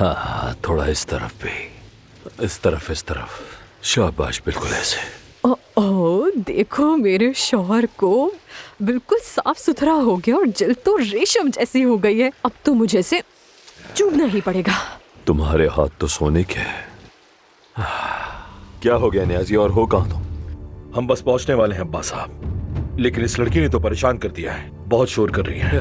हाँ, थोड़ा इस तरफ भी, इस तरफ। शाबाश, बिल्कुल ऐसे। ओ, देखो मेरे शौहर को बिल्कुल साफ सुथरा हो गया और जल तो रेशम जैसी हो गई है। अब तो मुझे इसे चूमना ही पड़ेगा। तुम्हारे हाथ तो सोने के हैं। क्या हो गया नियाजी, और हो कहाँ तुम? हम बस पहुंचने वाले हैं अब्बा साहब, लेकिन इस लड़की ने तो परेशान कर दिया है, बहुत शोर कर रही है।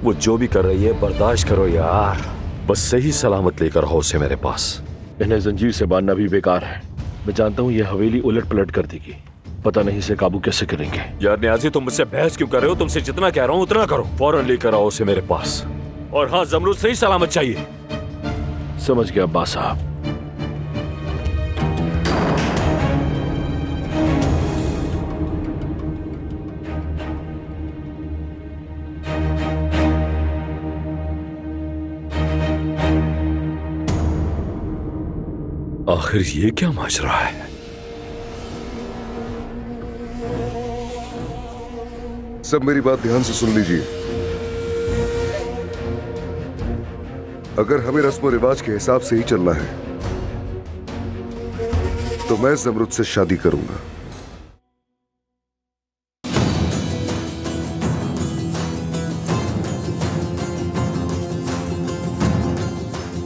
वो जो भी कर रही है बर्दाश्त करो यार, बस सही सलामत लेकर आओ उसे मेरे पास। इन्हें जंजीर से बांधना भी बेकार है। मैं जानता हूँ ये हवेली उलट पलट कर देगी, पता नहीं इसे काबू कैसे करेंगे। यार नियाजी, तुम मुझसे बहस क्यों कर रहे हो? तुमसे जितना कह रहा हूँ उतना करो। फौरन लेकर आओ उसे मेरे पास। और हाँ, जमरूद सही सलामत चाहिए। समझ गया अब्बा साहब। आखिर ये क्या माजरा है? सब मेरी बात ध्यान से सुन लीजिए। अगर हमें रस्म रिवाज के हिसाब से ही चलना है तो मैं जमरुद से शादी करूंगा।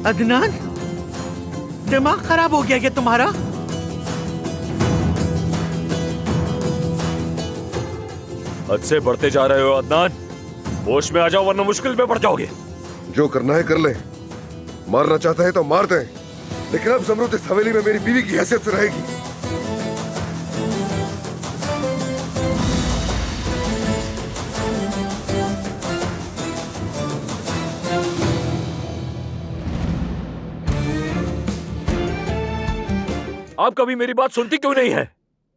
अदनान, दिमाग खराब हो गया क्या तुम्हारा? हद से बढ़ते जा रहे हो अदनान। होश में आ जाओ वरना मुश्किल में पड़ जाओगे। जो करना है कर ले। मारना चाहता है तो मार दे, लेकिन अब जमरुद इस हवेली में मेरी बीवी की हैसियत से रहेगी। आप कभी मेरी बात सुनती क्यों नहीं है?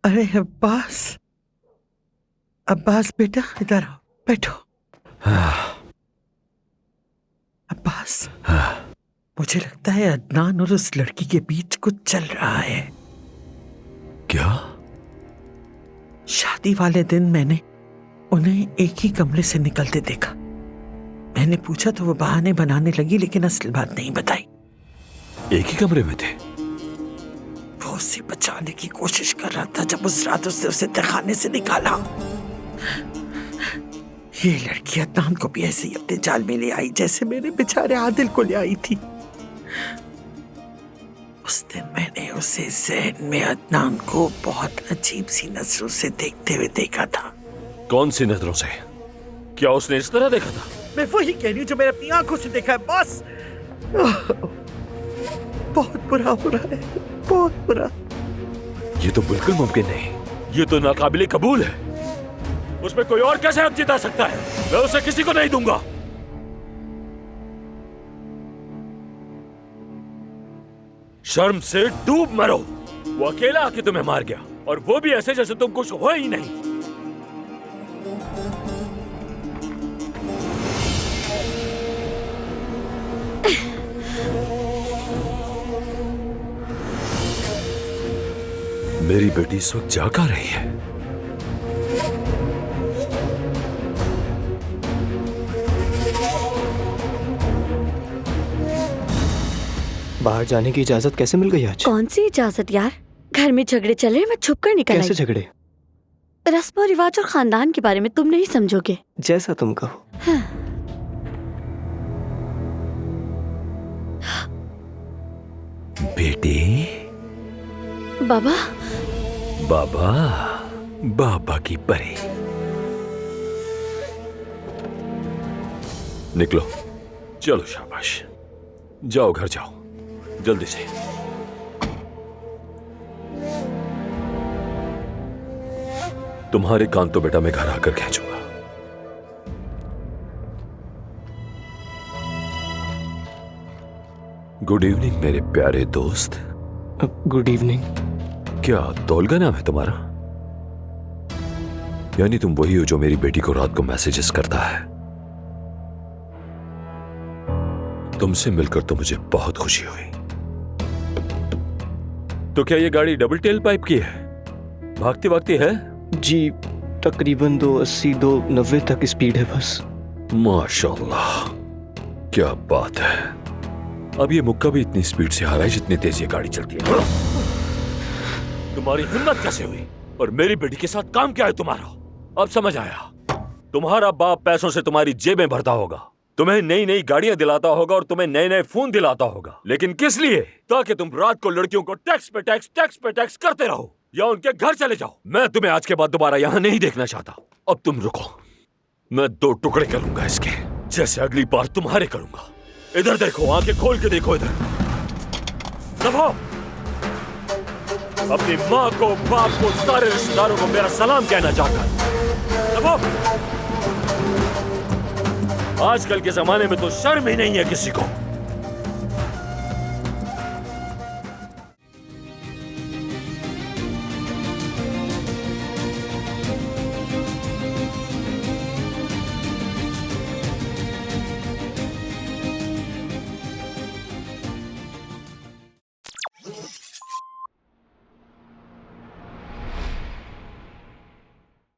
अरे अब्बास, अब्बास बेटा इधर आओ, बैठो। अब्बास, मुझे लगता है अदनान और उस लड़की के बीच कुछ चल रहा है। क्या? शादी वाले दिन मैंने उन्हें एक ही कमरे से निकलते देखा। मैंने पूछा तो वो बहाने बनाने लगी, लेकिन असल बात नहीं बताई। एक ही कमरे में थे? वो उसे बचाने की कोशिश कर रहा था जब उस रात उसने उसे तहखाने से निकाला। ये लड़की अदनान को भी ऐसे ही अपने जाल में ले आई जैसे मेरे बेचारे आदिल को ले आई थी। उस दिन मैंने उसे ज़हन में अदनान को बहुत अजीब सी नजरों से देखते हुए देखा था। कौन सी नजरों से? क्या उसने इस तरह देखा था? मैं वही कह रही हूँ जो मैंने अपनी आंखों से देखा है बॉस। बहुत बुरा हो रहा है, बहुत बुरा। ये तो बिल्कुल मुमकिन नहीं, ये तो नाकाबिले कबूल है। उसमें कोई और कैसे हक जिता सकता है? मैं उसे किसी को नहीं दूंगा। शर्म से डूब मरो। वो अकेला आके तुम्हें मार गया, और वो भी ऐसे जैसे तुम कुछ हुआ ही नहीं। मेरी बेटी इस वक्त जाग आ रही है। बाहर जाने की इजाजत कैसे मिल गई आज? कौन सी इजाजत यार? घर में झगड़े चले, मैं छुप कर निकल आई। कैसे झगड़े? रस्म और रिवाज और खानदान के बारे में तुम नहीं समझोगे। जैसा तुम कहो। हाँ। बेटी। बाबा। बाबा, बाबा की परी। निकलो, चलो शाबाश। जाओ घर जाओ, जल्दी से। तुम्हारे कान तो बेटा मैं घर आकर खींचूंगा। गुड इवनिंग मेरे प्यारे दोस्त। Good evening. क्या तोलगा नाम है तुम्हारा? यानी तुम वही हो जो मेरी बेटी को रात को मैसेजेस करता है। तुमसे मिलकर तो मुझे बहुत खुशी हुई। तो क्या ये गाड़ी डबल टेल पाइप की है? भागती भागती है? जी, तकरीबन 280 290 तक स्पीड है बस। माशाल्लाह, क्या बात है। अब ये मुक्का भी इतनी स्पीड से आ रहा है जितनी तेज ये गाड़ी चलती है। तुम्हारी हिम्मत कैसे हुई? और मेरी बेटी के साथ काम क्या है तुम्हारा? अब समझ आया। तुम्हारा बाप पैसों से तुम्हारी जेबें भरता होगा, तुम्हें नई नई गाड़ियां दिलाता होगा और तुम्हें नए नए फोन दिलाता होगा, लेकिन किस लिए? ताकि तुम रात को लड़कियों को टैक्स पे टैक्स करते रहो या उनके घर चले जाओ। मैं तुम्हें आज के बाद दोबारा यहाँ नहीं देखना चाहता। अब तुम रुको, मैं 2 टुकड़े करूंगा इसके, जैसे अगली बार तुम्हारे करूंगा। इधर देखो, आंखें खोल के देखो इधर। दबाओ। अपनी माँ को, बाप को, सारे रिश्तेदारों को मेरा सलाम कहना चाहता है। दबाओ। आजकल के जमाने में तो शर्म ही नहीं है किसी को।